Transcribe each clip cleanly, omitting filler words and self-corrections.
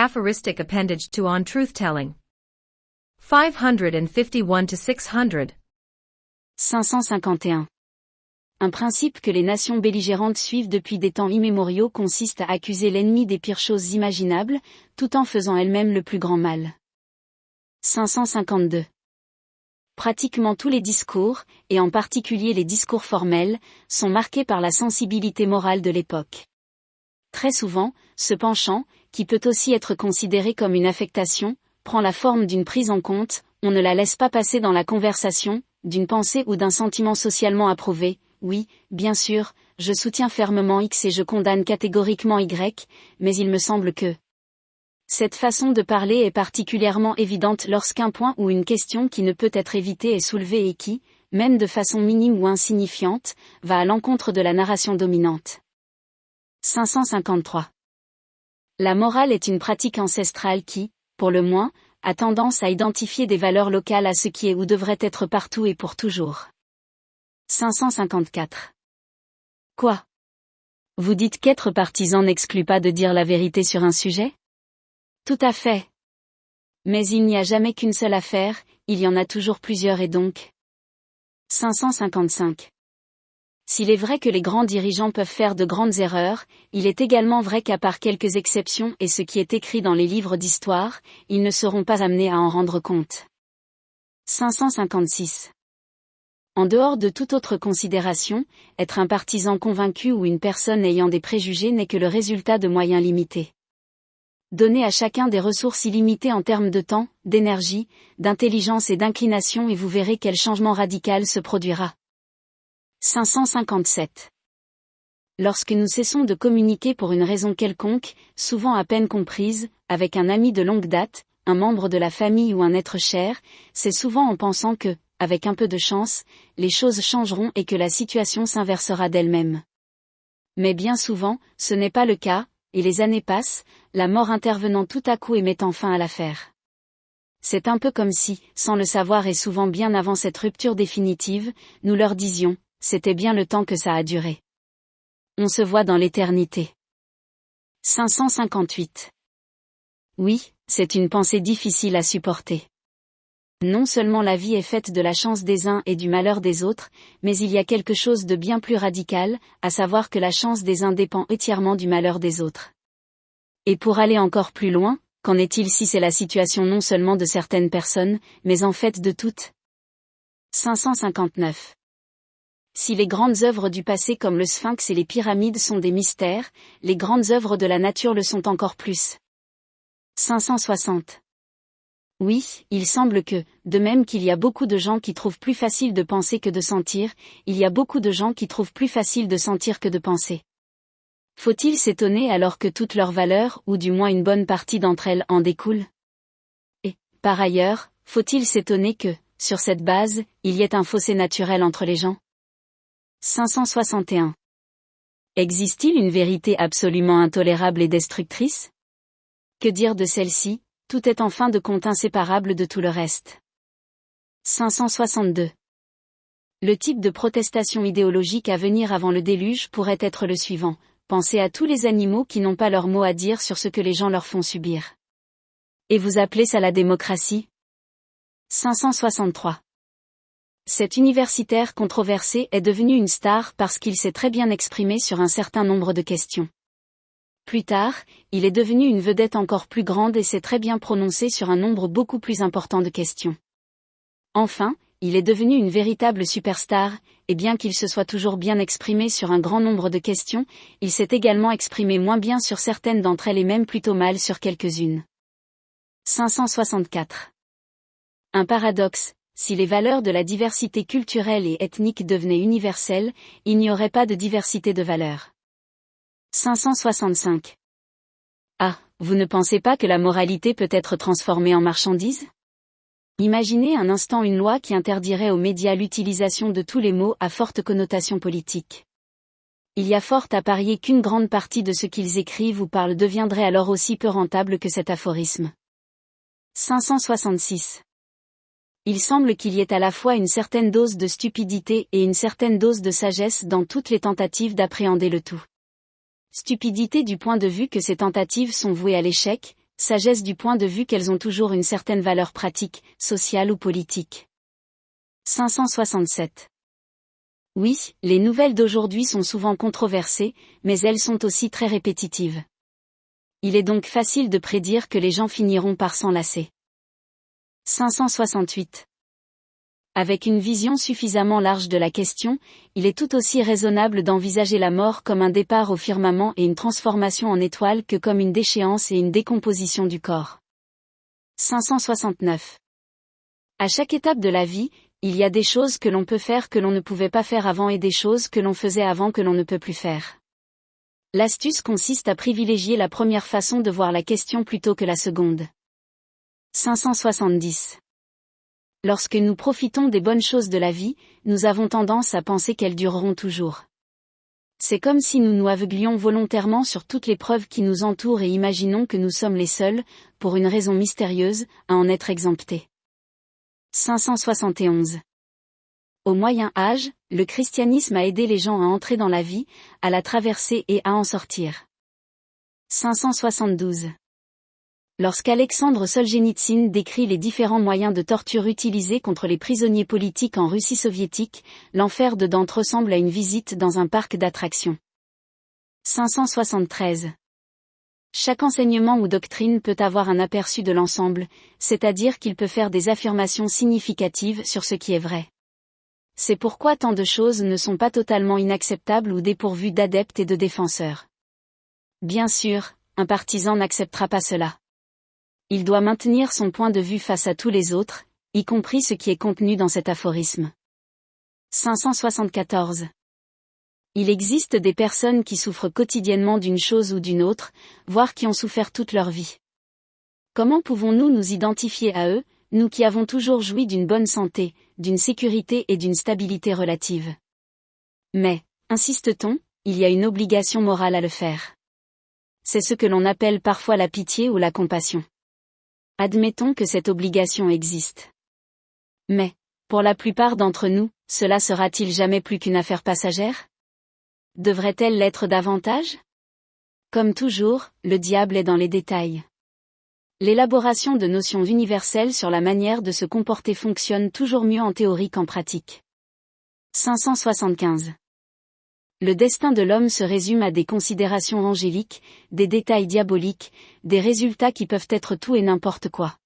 aphoristic appendage to On Truth-Telling. 551 to 600. 551. Un principe que les nations belligérantes suivent depuis des temps immémoriaux consiste à accuser l'ennemi des pires choses imaginables, tout en faisant elles-mêmes le plus grand mal. 552. Pratiquement tous les discours, et en particulier les discours formels, sont marqués par la sensibilité morale de l'époque. Très souvent, ce penchant, qui peut aussi être considéré comme une affectation, prend la forme d'une prise en compte, on ne la laisse pas passer dans la conversation, d'une pensée ou d'un sentiment socialement approuvé. Oui, bien sûr, je soutiens fermement X et je condamne catégoriquement Y, mais il me semble que... Cette façon de parler est particulièrement évidente lorsqu'un point ou une question qui ne peut être évitée est soulevée et qui, même de façon minime ou insignifiante, va à l'encontre de la narration dominante. 553. La morale est une pratique ancestrale qui, pour le moins, a tendance à identifier des valeurs locales à ce qui est ou devrait être partout et pour toujours. 554. Quoi? Vous dites qu'être partisan n'exclut pas de dire la vérité sur un sujet? Tout à fait. Mais il n'y a jamais qu'une seule affaire, il y en a toujours plusieurs et donc. 555. S'il est vrai que les grands dirigeants peuvent faire de grandes erreurs, il est également vrai qu'à part quelques exceptions et ce qui est écrit dans les livres d'histoire, ils ne seront pas amenés à en rendre compte. 556. En dehors de toute autre considération, être un partisan convaincu ou une personne ayant des préjugés n'est que le résultat de moyens limités. Donnez à chacun des ressources illimitées en termes de temps, d'énergie, d'intelligence et d'inclination et vous verrez quel changement radical se produira. 557. Lorsque nous cessons de communiquer pour une raison quelconque, souvent à peine comprise, avec un ami de longue date, un membre de la famille ou un être cher, c'est souvent en pensant que, avec un peu de chance, les choses changeront et que la situation s'inversera d'elle-même. Mais bien souvent, ce n'est pas le cas, et les années passent, la mort intervenant tout à coup et mettant fin à l'affaire. C'est un peu comme si, sans le savoir et souvent bien avant cette rupture définitive, nous leur disions, c'était bien le temps que ça a duré. On se voit dans l'éternité. 558. Oui, c'est une pensée difficile à supporter. Non seulement la vie est faite de la chance des uns et du malheur des autres, mais il y a quelque chose de bien plus radical, à savoir que la chance des uns dépend entièrement du malheur des autres. Et pour aller encore plus loin, qu'en est-il si c'est la situation non seulement de certaines personnes, mais en fait de toutes? 559. Si les grandes œuvres du passé comme le Sphinx et les pyramides sont des mystères, les grandes œuvres de la nature le sont encore plus. 560. Oui, il semble que, de même qu'il y a beaucoup de gens qui trouvent plus facile de penser que de sentir, il y a beaucoup de gens qui trouvent plus facile de sentir que de penser. Faut-il s'étonner alors que toutes leurs valeurs, ou du moins une bonne partie d'entre elles, en découlent? Et, par ailleurs, faut-il s'étonner que, sur cette base, il y ait un fossé naturel entre les gens? 561. Existe-t-il une vérité absolument intolérable et destructrice? Que dire de celle-ci? Tout est en fin de compte inséparable de tout le reste. 562. Le type de protestation idéologique à venir avant le déluge pourrait être le suivant. Pensez à tous les animaux qui n'ont pas leur mot à dire sur ce que les gens leur font subir. Et vous appelez ça la démocratie? 563. Cet universitaire controversé est devenu une star parce qu'il s'est très bien exprimé sur un certain nombre de questions. Plus tard, il est devenu une vedette encore plus grande et s'est très bien prononcé sur un nombre beaucoup plus important de questions. Enfin, il est devenu une véritable superstar, et bien qu'il se soit toujours bien exprimé sur un grand nombre de questions, il s'est également exprimé moins bien sur certaines d'entre elles et même plutôt mal sur quelques-unes. 564. Un paradoxe, si les valeurs de la diversité culturelle et ethnique devenaient universelles, il n'y aurait pas de diversité de valeurs. 565. Ah, vous ne pensez pas que la moralité peut être transformée en marchandise? Imaginez un instant une loi qui interdirait aux médias l'utilisation de tous les mots à forte connotation politique. Il y a fort à parier qu'une grande partie de ce qu'ils écrivent ou parlent deviendrait alors aussi peu rentable que cet aphorisme. 566. Il semble qu'il y ait à la fois une certaine dose de stupidité et une certaine dose de sagesse dans toutes les tentatives d'appréhender le tout. Stupidité du point de vue que ces tentatives sont vouées à l'échec, Sagesse du point de vue qu'elles ont toujours une certaine valeur pratique, sociale ou politique. 567. Oui, les nouvelles d'aujourd'hui sont souvent controversées, mais elles sont aussi très répétitives. Il est donc facile de prédire que les gens finiront par s'en lasser. 568. Avec une vision suffisamment large de la question, il est tout aussi raisonnable d'envisager la mort comme un départ au firmament et une transformation en étoile que comme une déchéance et une décomposition du corps. 569. À chaque étape de la vie, il y a des choses que l'on peut faire que l'on ne pouvait pas faire avant et des choses que l'on faisait avant que l'on ne peut plus faire. L'astuce consiste à privilégier la première façon de voir la question plutôt que la seconde. 570. Lorsque nous profitons des bonnes choses de la vie, nous avons tendance à penser qu'elles dureront toujours. C'est comme si nous nous aveuglions volontairement sur toutes les preuves qui nous entourent et imaginons que nous sommes les seuls, pour une raison mystérieuse, à en être exemptés. 571. Au Moyen Âge, le christianisme a aidé les gens à entrer dans la vie, à la traverser et à en sortir. 572. Lorsqu'Alexandre Solzhenitsyn décrit les différents moyens de torture utilisés contre les prisonniers politiques en Russie soviétique, l'enfer de Dante ressemble à une visite dans un parc d'attractions. 573. Chaque enseignement ou doctrine peut avoir un aperçu de l'ensemble, c'est-à-dire qu'il peut faire des affirmations significatives sur ce qui est vrai. C'est pourquoi tant de choses ne sont pas totalement inacceptables ou dépourvues d'adeptes et de défenseurs. Bien sûr, un partisan n'acceptera pas cela. Il doit maintenir son point de vue face à tous les autres, y compris ce qui est contenu dans cet aphorisme. 574. Il existe des personnes qui souffrent quotidiennement d'une chose ou d'une autre, voire qui ont souffert toute leur vie. Comment pouvons-nous nous identifier à eux, nous qui avons toujours joui d'une bonne santé, d'une sécurité et d'une stabilité relative? Mais, insiste-t-on, il y a une obligation morale à le faire. C'est ce que l'on appelle parfois la pitié ou la compassion. Admettons que cette obligation existe. Mais, pour la plupart d'entre nous, cela sera-t-il jamais plus qu'une affaire passagère? Devrait-elle l'être davantage? Comme toujours, le diable est dans les détails. L'élaboration de notions universelles sur la manière de se comporter fonctionne toujours mieux en théorie qu'en pratique. 575. Le destin de l'homme se résume à des considérations angéliques, des détails diaboliques, des résultats qui peuvent être tout et n'importe quoi.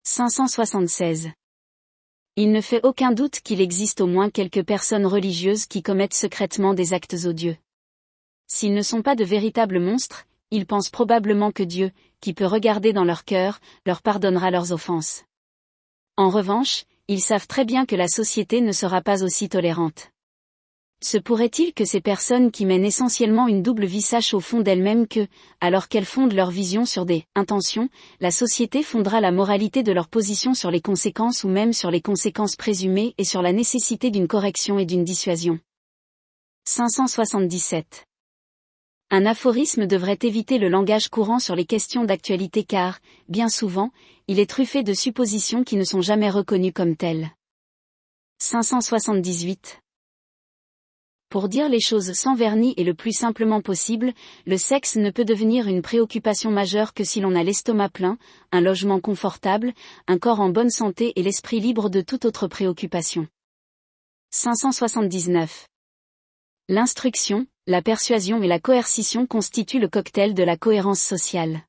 576. Il ne fait aucun doute qu'il existe au moins quelques personnes religieuses qui commettent secrètement des actes odieux. S'ils ne sont pas de véritables monstres, ils pensent probablement que Dieu, qui peut regarder dans leur cœur, leur pardonnera leurs offenses. En revanche, ils savent très bien que la société ne sera pas aussi tolérante. Se pourrait-il que ces personnes qui mènent essentiellement une double vie sachent au fond d'elles-mêmes que, alors qu'elles fondent leur vision sur des intentions, la société fondera la moralité de leur position sur les conséquences ou même sur les conséquences présumées et sur la nécessité d'une correction et d'une dissuasion. 577. Un aphorisme devrait éviter le langage courant sur les questions d'actualité car, bien souvent, il est truffé de suppositions qui ne sont jamais reconnues comme telles. 578. Pour dire les choses sans vernis et le plus simplement possible, le sexe ne peut devenir une préoccupation majeure que si l'on a l'estomac plein, un logement confortable, un corps en bonne santé et l'esprit libre de toute autre préoccupation. 579. L'instruction, la persuasion et la coercition constituent le cocktail de la cohérence sociale.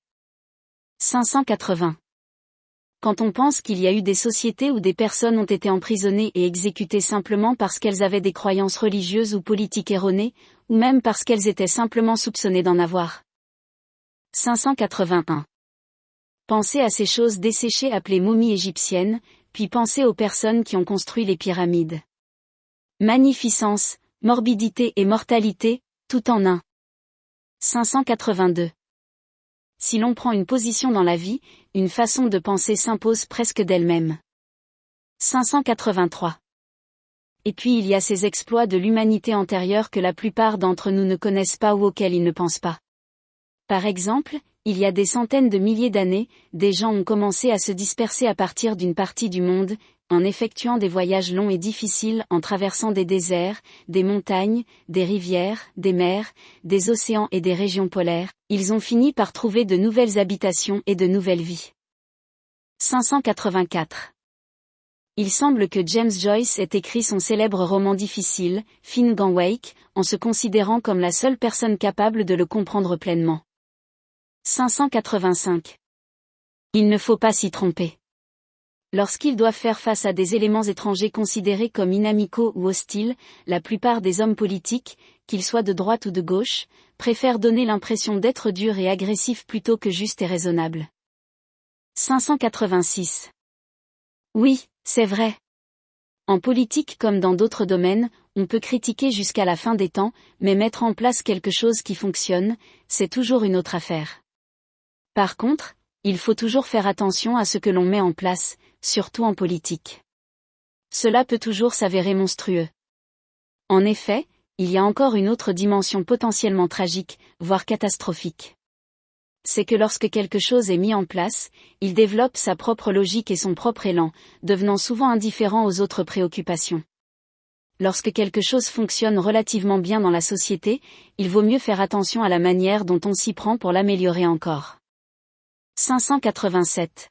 580. Quand on pense qu'il y a eu des sociétés où des personnes ont été emprisonnées et exécutées simplement parce qu'elles avaient des croyances religieuses ou politiques erronées, ou même parce qu'elles étaient simplement soupçonnées d'en avoir. 581. Pensez à ces choses desséchées appelées momies égyptiennes, puis pensez aux personnes qui ont construit les pyramides. Magnificence, morbidité et mortalité, tout en un. 582. Si l'on prend une position dans la vie, une façon de penser s'impose presque d'elle-même. 583. Et puis il y a ces exploits de l'humanité antérieure que la plupart d'entre nous ne connaissent pas ou auxquels ils ne pensent pas. Par exemple, il y a des centaines de milliers d'années, des gens ont commencé à se disperser à partir d'une partie du monde, en effectuant des voyages longs et difficiles en traversant des déserts, des montagnes, des rivières, des mers, des océans et des régions polaires, ils ont fini par trouver de nouvelles habitations et de nouvelles vies. 584. Il semble que James Joyce ait écrit son célèbre roman difficile, Finngan Wake, en se considérant comme la seule personne capable de le comprendre pleinement. 585. Il ne faut pas s'y tromper. Lorsqu'ils doivent faire face à des éléments étrangers considérés comme inamicaux ou hostiles, la plupart des hommes politiques, qu'ils soient de droite ou de gauche, préfèrent donner l'impression d'être durs et agressifs plutôt que justes et raisonnables. 586. Oui, c'est vrai. En politique comme dans d'autres domaines, on peut critiquer jusqu'à la fin des temps, mais mettre en place quelque chose qui fonctionne, c'est toujours une autre affaire. Par contre, il faut toujours faire attention à ce que l'on met en place, surtout en politique. Cela peut toujours s'avérer monstrueux. En effet, il y a encore une autre dimension potentiellement tragique, voire catastrophique. C'est que lorsque quelque chose est mis en place, il développe sa propre logique et son propre élan, devenant souvent indifférent aux autres préoccupations. Lorsque quelque chose fonctionne relativement bien dans la société, il vaut mieux faire attention à la manière dont on s'y prend pour l'améliorer encore. 587.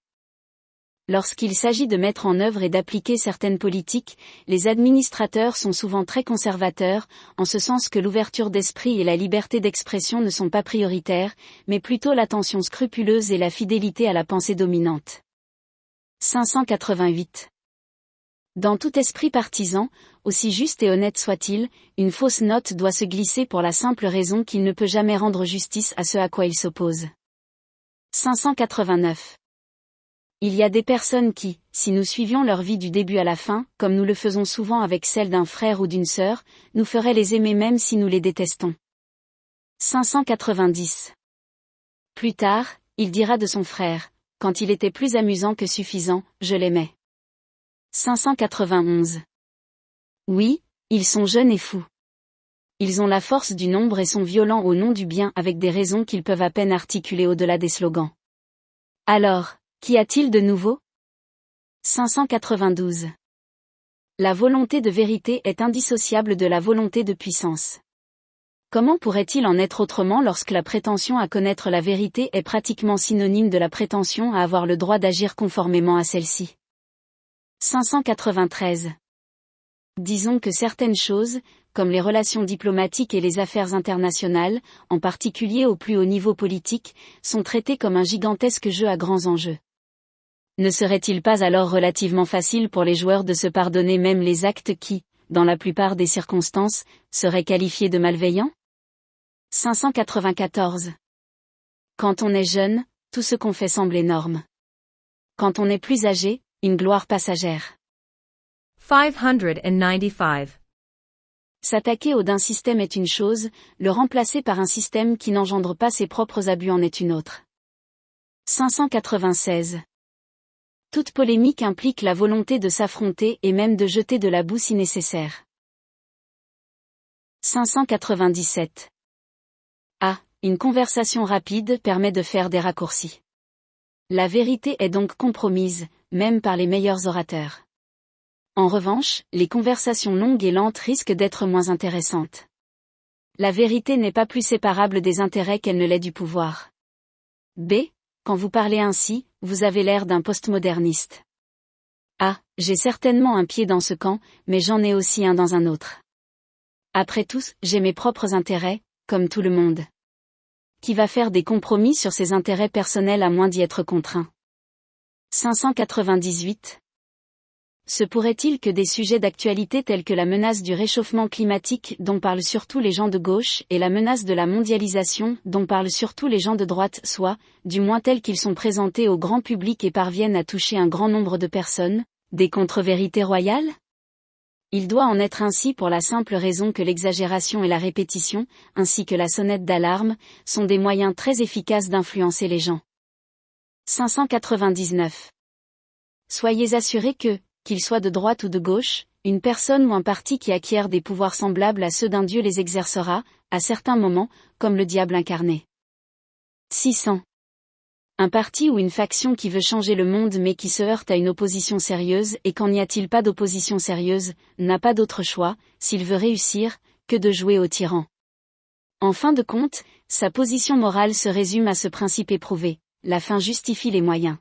Lorsqu'il s'agit de mettre en œuvre et d'appliquer certaines politiques, les administrateurs sont souvent très conservateurs, en ce sens que l'ouverture d'esprit et la liberté d'expression ne sont pas prioritaires, mais plutôt l'attention scrupuleuse et la fidélité à la pensée dominante. 588. Dans tout esprit partisan, aussi juste et honnête soit-il, une fausse note doit se glisser pour la simple raison qu'il ne peut jamais rendre justice à ce à quoi il s'oppose. 589. Il y a des personnes qui, si nous suivions leur vie du début à la fin, comme nous le faisons souvent avec celle d'un frère ou d'une sœur, nous feraient les aimer même si nous les détestons. 590. Plus tard, il dira de son frère, quand il était plus amusant que suffisant, je l'aimais. 591. Oui, ils sont jeunes et fous. Ils ont la force du nombre et sont violents au nom du bien avec des raisons qu'ils peuvent à peine articuler au-delà des slogans. Alors, qu'y a-t-il de nouveau ? 592. La volonté de vérité est indissociable de la volonté de puissance. Comment pourrait-il en être autrement lorsque la prétention à connaître la vérité est pratiquement synonyme de la prétention à avoir le droit d'agir conformément à celle-ci ? 593. Disons que certaines choses, comme les relations diplomatiques et les affaires internationales, en particulier au plus haut niveau politique, sont traitées comme un gigantesque jeu à grands enjeux. Ne serait-il pas alors relativement facile pour les joueurs de se pardonner même les actes qui, dans la plupart des circonstances, seraient qualifiés de malveillants ? 594. Quand on est jeune, tout ce qu'on fait semble énorme. Quand on est plus âgé, une gloire passagère. 595. S'attaquer au d'un système est une chose, le remplacer par un système qui n'engendre pas ses propres abus en est une autre. 596. Toute polémique implique la volonté de s'affronter et même de jeter de la boue si nécessaire. 597. Une conversation rapide permet de faire des raccourcis. La vérité est donc compromise, même par les meilleurs orateurs. En revanche, les conversations longues et lentes risquent d'être moins intéressantes. La vérité n'est pas plus séparable des intérêts qu'elle ne l'est du pouvoir. Quand vous parlez ainsi, vous avez l'air d'un postmoderniste. J'ai certainement un pied dans ce camp, mais j'en ai aussi un dans un autre. Après tout, j'ai mes propres intérêts, comme tout le monde. Qui va faire des compromis sur ses intérêts personnels à moins d'y être contraint ? 598. Se pourrait-il que des sujets d'actualité tels que la menace du réchauffement climatique dont parlent surtout les gens de gauche et la menace de la mondialisation dont parlent surtout les gens de droite soient, du moins tels qu'ils sont présentés au grand public et parviennent à toucher un grand nombre de personnes, des contre-vérités royales ? Il doit en être ainsi pour la simple raison que l'exagération et la répétition, ainsi que la sonnette d'alarme, sont des moyens très efficaces d'influencer les gens. 599. Soyez assurés que, qu'il soit de droite ou de gauche, une personne ou un parti qui acquiert des pouvoirs semblables à ceux d'un dieu les exercera, à certains moments, comme le diable incarné. 600. Un parti ou une faction qui veut changer le monde mais qui se heurte à une opposition sérieuse et quand n'y a-t-il pas d'opposition sérieuse, n'a pas d'autre choix, s'il veut réussir, que de jouer au tyran. En fin de compte, sa position morale se résume à ce principe éprouvé, la fin justifie les moyens.